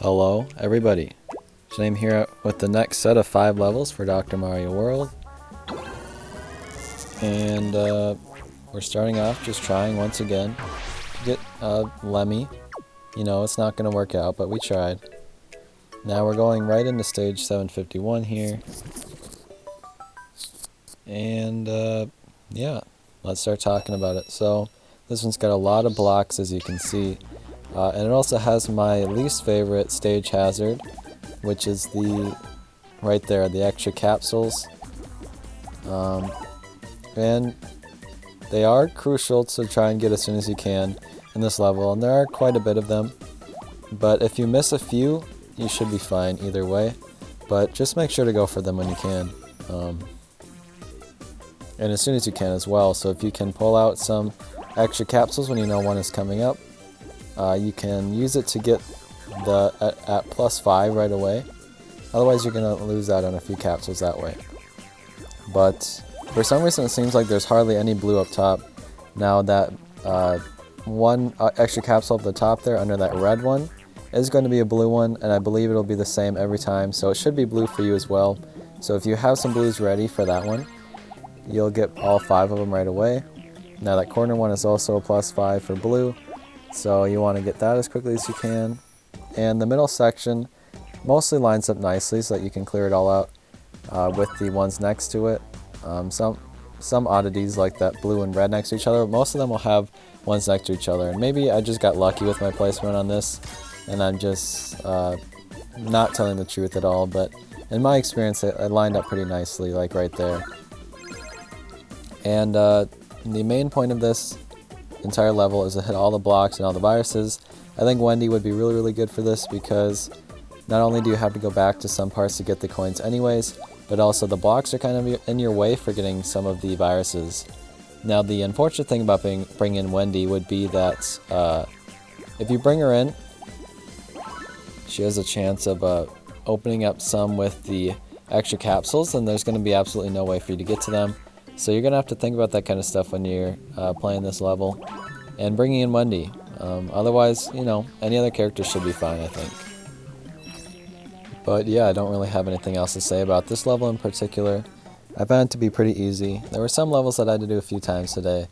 Hello, everybody. Today I'm here with the next set of 5 levels for Dr. Mario World. And we're starting off just trying once again to get Lemmy. You know, it's not going to work out, but we tried. Now we're going right into stage 751 here. And yeah, let's start talking about it. So this one's got a lot of blocks, as you can see. And it also has my least favorite stage hazard, which is right there, the extra capsules. And they are crucial to try and get as soon as you can in this level, and there are quite a bit of them. But if you miss a few, you should be fine either way. But just make sure to go for them when you can. And as soon as you can as well. So if you can pull out some extra capsules when you know one is coming up, you can use it to get at +5 right away. Otherwise you're going to lose out on a few capsules that way. But for some reason it seems like there's hardly any blue up top. Now that one extra capsule up the top there under that red one is going to be a blue one, and I believe it'll be the same every time, so it should be blue for you as well. So if you have some blues ready for that one, you'll get all 5 of them right away. Now that corner one is also a +5 for blue, so you want to get that as quickly as you can. And the middle section mostly lines up nicely so that you can clear it all out with the ones next to it. Some oddities like that blue and red next to each other, but most of them will have ones next to each other. And maybe I just got lucky with my placement on this, and I'm just not telling the truth at all, but in my experience it lined up pretty nicely, like right there. And the main point of this entire level is to hit all the blocks and all the viruses. I think Wendy would be really good for this, because not only do you have to go back to some parts to get the coins anyways, but also the blocks are kind of in your way for getting some of the viruses. Now the unfortunate thing about bringing in Wendy would be that if you bring her in, she has a chance of opening up some with the extra capsules, and there's going to be absolutely no way for you to get to them. So you're going to have to think about that kind of stuff when you're playing this level and bringing in Wendy. Otherwise, you know, any other character should be fine, I think. But yeah, I don't really have anything else to say about this level in particular. I found it to be pretty easy. There were some levels that I had to do a few times today,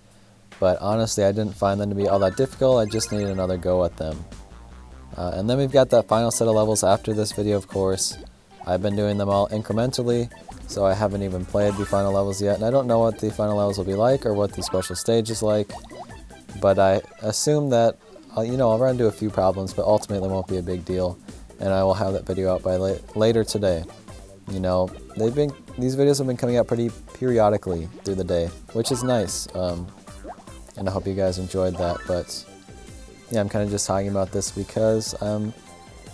but honestly I didn't find them to be all that difficult. I just needed another go at them. And then we've got that final set of levels after this video, of course. I've been doing them all incrementally, so I haven't even played the final levels yet, and I don't know what the final levels will be like or what the special stage is like. But I assume that I'll run into a few problems, but ultimately it won't be a big deal, and I will have that video out by later today. You know, these videos have been coming out pretty periodically through the day, which is nice, and I hope you guys enjoyed that. But yeah, I'm kind of just talking about this because I'm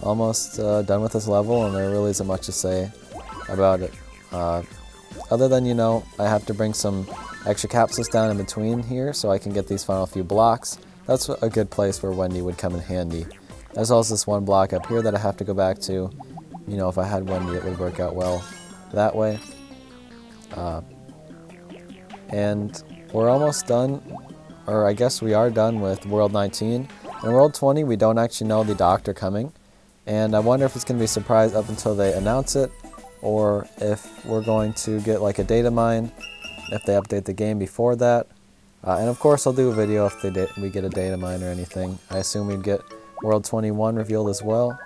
almost done with this level, and there really isn't much to say about it. Other than, I have to bring some extra capsules down in between here so I can get these final few blocks. That's a good place where Wendy would come in handy. There's also this one block up here that I have to go back to. If I had Wendy, it would work out well that way. And we're almost done, or I guess we are done with World 19. In World 20, we don't actually know the Doctor coming, and I wonder if it's going to be a surprise up until they announce it, or if we're going to get like a data mine if they update the game before that. And of course I'll do a video if we get a data mine or anything. I assume we'd get World 21 revealed as well.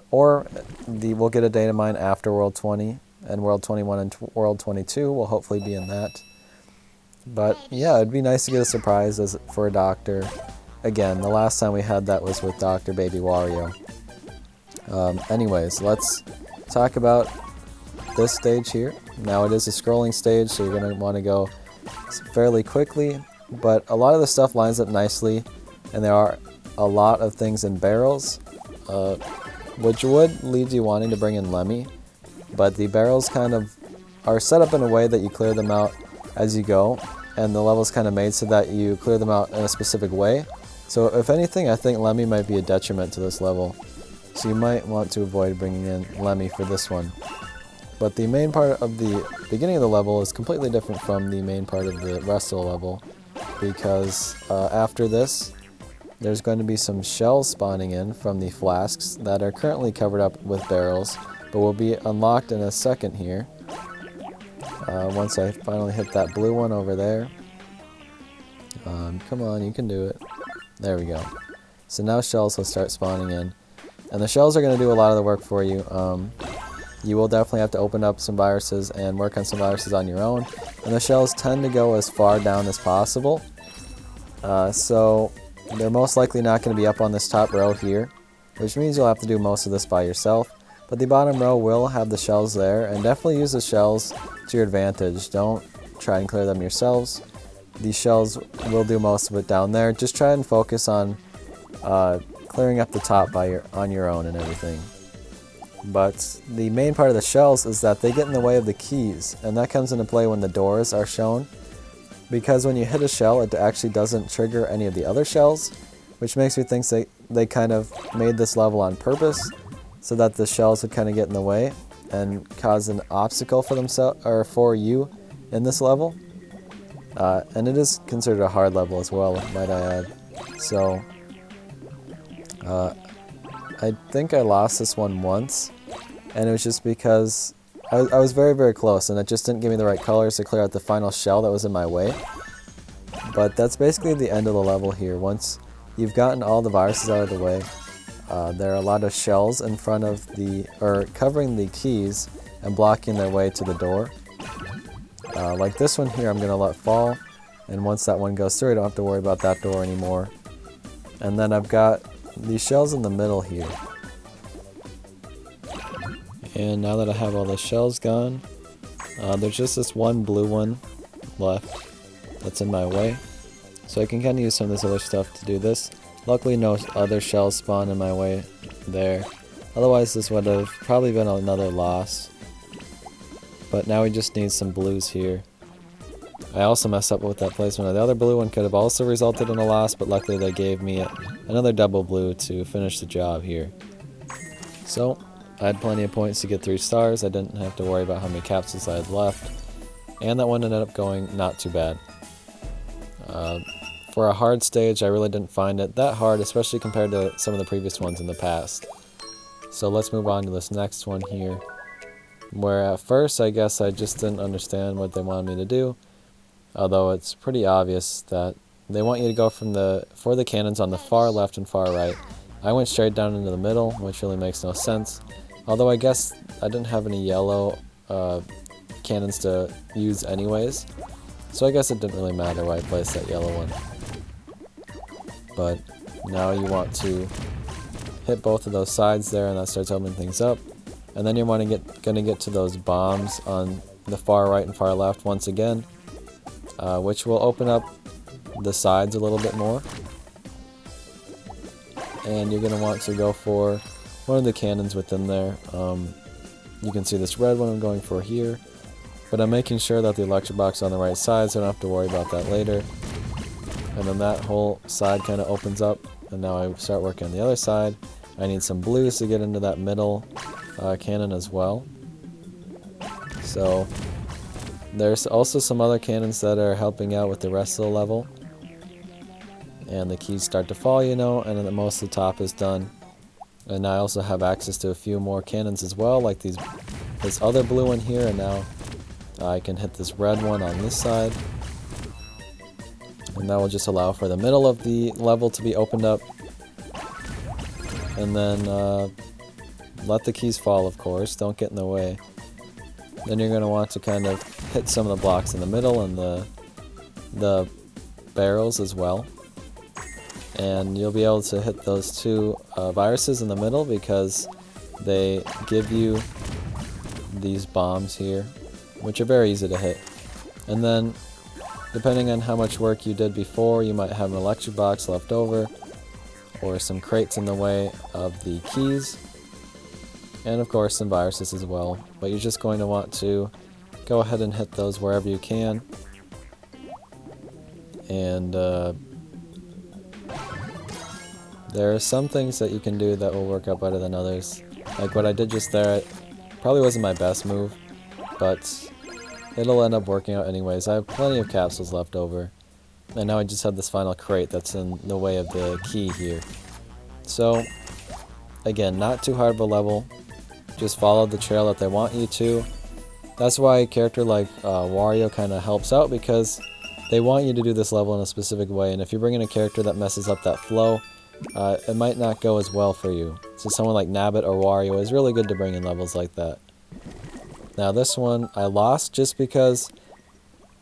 Or we'll get a data mine after World 20, and World 21 and World 22 will hopefully be in that. But yeah, it'd be nice to get a surprise for a Doctor. Again, the last time we had that was with Dr. Baby Wario. Anyways, let's talk about this stage here. Now it is a scrolling stage, so you're going to want to go fairly quickly, but a lot of the stuff lines up nicely, and there are a lot of things in barrels, which would lead you wanting to bring in Lemmy, but the barrels kind of are set up in a way that you clear them out as you go, and the level's kind of made so that you clear them out in a specific way. So if anything, I think Lemmy might be a detriment to this level, so you might want to avoid bringing in Lemmy for this one. But the main part of the beginning of the level is completely different from the main part of the rest of the level, because after this, there's going to be some shells spawning in from the flasks that are currently covered up with barrels, but will be unlocked in a second here. Once I finally hit that blue one over there. Come on, you can do it. There we go. So now shells will start spawning in. And the shells are going to do a lot of the work for you. You will definitely have to open up some viruses and work on some viruses on your own. And the shells tend to go as far down as possible. So they're most likely not going to be up on this top row here, which means you'll have to do most of this by yourself. But the bottom row will have the shells there, and definitely use the shells to your advantage. Don't try and clear them yourselves. These shells will do most of it down there. Just try and focus on clearing up the top on your own and everything. But the main part of the shells is that they get in the way of the keys, and that comes into play when the doors are shown. Because when you hit a shell, it actually doesn't trigger any of the other shells, which makes me think they kind of made this level on purpose, so that the shells would kind of get in the way and cause an obstacle for themselves or for you in this level. And it is considered a hard level as well, might I add. So I think I lost this one once, and it was just because I was very, very close, and it just didn't give me the right colors to clear out the final shell that was in my way. But that's basically the end of the level here. Once you've gotten all the viruses out of the way, there are a lot of shells in front of covering the keys and blocking their way to the door. Like this one here, I'm going to let fall, and once that one goes through, I don't have to worry about that door anymore. And then I've got these shells in the middle here. And now that I have all the shells gone, there's just this one blue one left that's in my way. So I can kind of use some of this other stuff to do this. Luckily no other shells spawn in my way there. Otherwise this would have probably been another loss. But now we just need some blues here. I also messed up with that placement. The other blue one could have also resulted in a loss, but luckily they gave me another double blue to finish the job here. So I had plenty of points to get 3 stars. I didn't have to worry about how many capsules I had left. And that one ended up going not too bad. For a hard stage, I really didn't find it that hard, especially compared to some of the previous ones in the past. So let's move on to this next one here, where at first I guess I just didn't understand what they wanted me to do. Although it's pretty obvious that they want you to go for the cannons on the far left and far right. I went straight down into the middle, which really makes no sense. Although I guess I didn't have any yellow cannons to use anyways. So I guess it didn't really matter why I placed that yellow one. But now you want to hit both of those sides there, and that starts opening things up. And then you're going to get to those bombs on the far right and far left once again. Which will open up the sides a little bit more. And you're going to want to go for one of the cannons within there. You can see this red one I'm going for here. But I'm making sure that the electric box is on the right side, so I don't have to worry about that later. And then that whole side kind of opens up. And now I start working on the other side. I need some blues to get into that middle cannon as well. So there's also some other cannons that are helping out with the rest of the level. And the keys start to fall, you know, and then most of the top is done. And I also have access to a few more cannons as well, like this other blue one here, and now I can hit this red one on this side. And that will just allow for the middle of the level to be opened up. And then let the keys fall, of course, don't get in the way. Then you're going to want to kind of hit some of the blocks in the middle and the barrels as well. And you'll be able to hit those 2 viruses in the middle because they give you these bombs here, which are very easy to hit. And then, depending on how much work you did before, you might have an electric box left over, or some crates in the way of the keys. And of course some viruses as well, but you're just going to want to go ahead and hit those wherever you can. And there are some things that you can do that will work out better than others. Like what I did just there, it probably wasn't my best move, but it'll end up working out anyways. I have plenty of capsules left over, And now I just have this final crate that's in the way of the key here. So, again, not too hard of a level. Just follow the trail that they want you to. That's why a character like Wario kind of helps out, because they want you to do this level in a specific way. And if you bring in a character that messes up that flow, it might not go as well for you. So someone like Nabbit or Wario is really good to bring in levels like that. Now this one I lost just because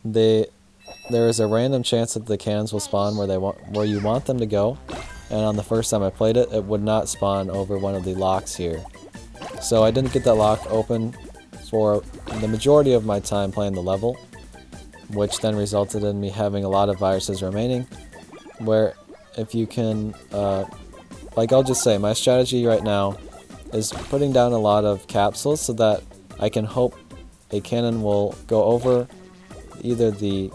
there is a random chance that the cannons will spawn where you want them to go, and on the first time I played it, it would not spawn over one of the locks here. So I didn't get that lock open for the majority of my time playing the level, which then resulted in me having a lot of viruses remaining, where if you can, like I'll just say, my strategy right now is putting down a lot of capsules so that I can hope a cannon will go over either the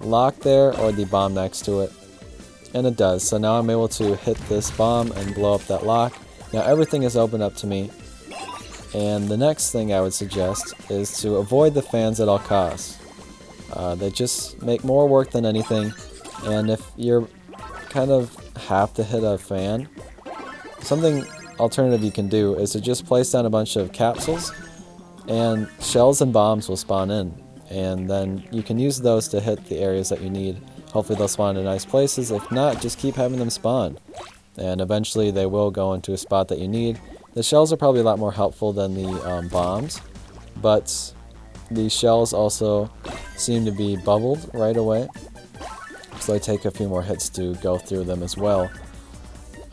lock there or the bomb next to it. And it does. So now I'm able to hit this bomb and blow up that lock. Now everything is open up to me. And the next thing I would suggest is to avoid the fans at all costs. They just make more work than anything. And if you're kind of have to hit a fan, something alternative you can do is to just place down a bunch of capsules, and shells and bombs will spawn in. And then you can use those to hit the areas that you need. Hopefully they'll spawn in nice places. If not, just keep having them spawn. And eventually they will go into a spot that you need. The shells are probably a lot more helpful than the bombs, but the shells also seem to be bubbled right away. So they take a few more hits to go through them as well.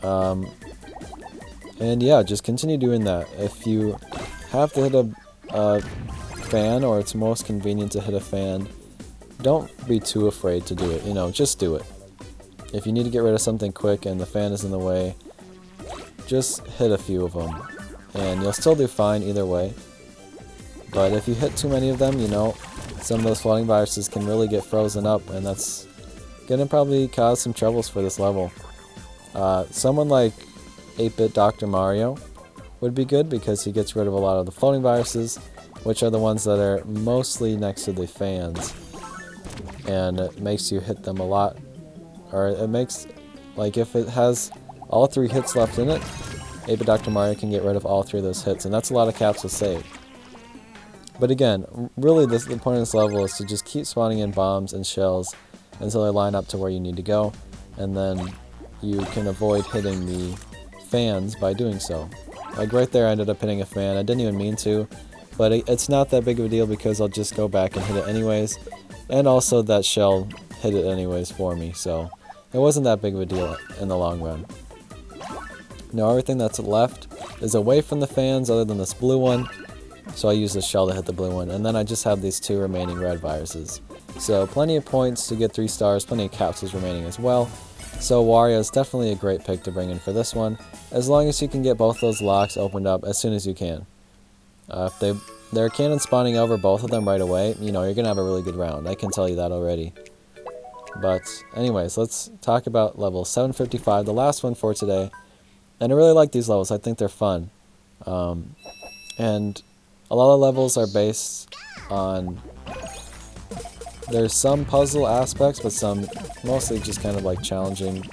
And yeah, just continue doing that. If you have to hit a fan, or it's most convenient to hit a fan, don't be too afraid to do it. Just do it. If you need to get rid of something quick and the fan is in the way, just hit a few of them, and you'll still do fine either way. But if you hit too many of them, some of those floating viruses can really get frozen up, and that's gonna probably cause some troubles for this level. Someone like 8-Bit Dr. Mario would be good, because he gets rid of a lot of the floating viruses, which are the ones that are mostly next to the fans, and it makes you hit them a lot. Or it makes, like, if it has all 3 hits left in it, 8-Bit Dr. Mario can get rid of all 3 of those hits, and that's a lot of capsules saved. But again, really the point of this level is to just keep spawning in bombs and shells until they line up to where you need to go, and then you can avoid hitting the fans by doing so. Like right there I ended up hitting a fan. I didn't even mean to, but it's not that big of a deal because I'll just go back and hit it anyways, and also that shell hit it anyways for me, so it wasn't that big of a deal in the long run. Now everything that's left is away from the fans other than this blue one, so I use the shell to hit the blue one, and then I just have these 2 remaining red viruses. So plenty of points to get 3 stars, plenty of capsules remaining as well. So Wario is definitely a great pick to bring in for this one, as long as you can get both those locks opened up as soon as you can. If there are cannons spawning over both of them right away, you're going to have a really good round. I can tell you that already. But anyways, let's talk about level 755, the last one for today. And I really like these levels. I think they're fun. And a lot of levels are based on... There's some puzzle aspects, but some mostly just kind of like challenging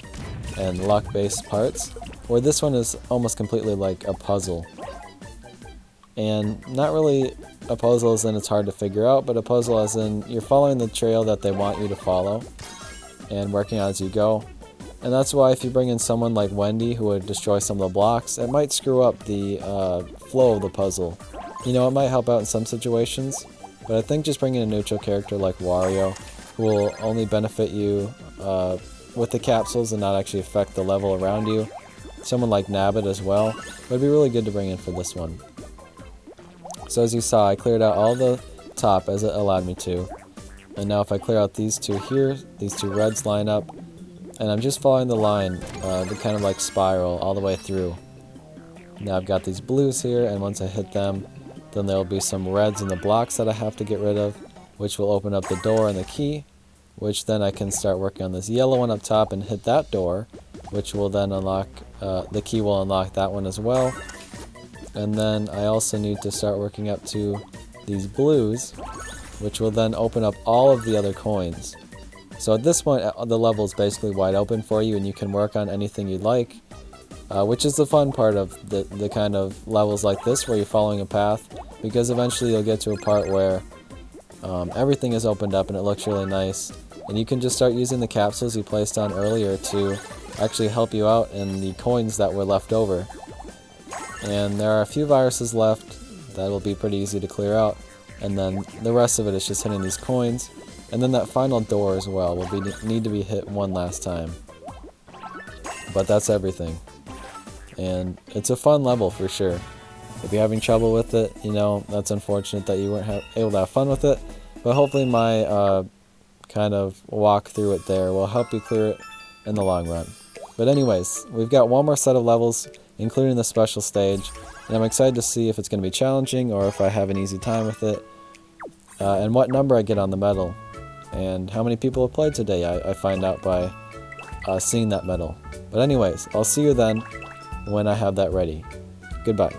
and luck-based parts, where this one is almost completely like a puzzle. And not really a puzzle as in it's hard to figure out, but a puzzle as in you're following the trail that they want you to follow and working out as you go. And that's why if you bring in someone like Wendy who would destroy some of the blocks, it might screw up the flow of the puzzle. It might help out in some situations, but I think just bringing a neutral character like Wario, who will only benefit you with the capsules and not actually affect the level around you, someone like Nabbit as well, would be really good to bring in for this one. So as you saw, I cleared out all the top as it allowed me to. And now if I clear out these 2 here, these 2 reds line up, and I'm just following the line, the kind of like spiral all the way through. Now I've got these blues here, and once I hit them, then there'll be some reds in the blocks that I have to get rid of, which will open up the door and the key, which then I can start working on this yellow one up top and hit that door, which will then unlock, the key will unlock that one as well. And then I also need to start working up to these blues, which will then open up all of the other coins. So at this point, the level is basically wide open for you, and you can work on anything you'd like, which is the fun part of the kind of levels like this, where you're following a path, because eventually you'll get to a part where everything is opened up and it looks really nice, and you can just start using the capsules you placed on earlier to actually help you out in the coins that were left over. And there are a few viruses left that will be pretty easy to clear out, and then the rest of it is just hitting these coins. And then that final door as well will need to be hit one last time. But that's everything. And it's a fun level for sure. If you're having trouble with it, you know, that's unfortunate that you weren't able to have fun with it. But hopefully my kind of walk through it there will help you clear it in the long run. But anyways, we've got one more set of levels, including the special stage. And I'm excited to see if it's going to be challenging or if I have an easy time with it. And what number I get on the medal. And how many people have played today, I find out by seeing that medal. But anyways, I'll see you then when I have that ready. Goodbye.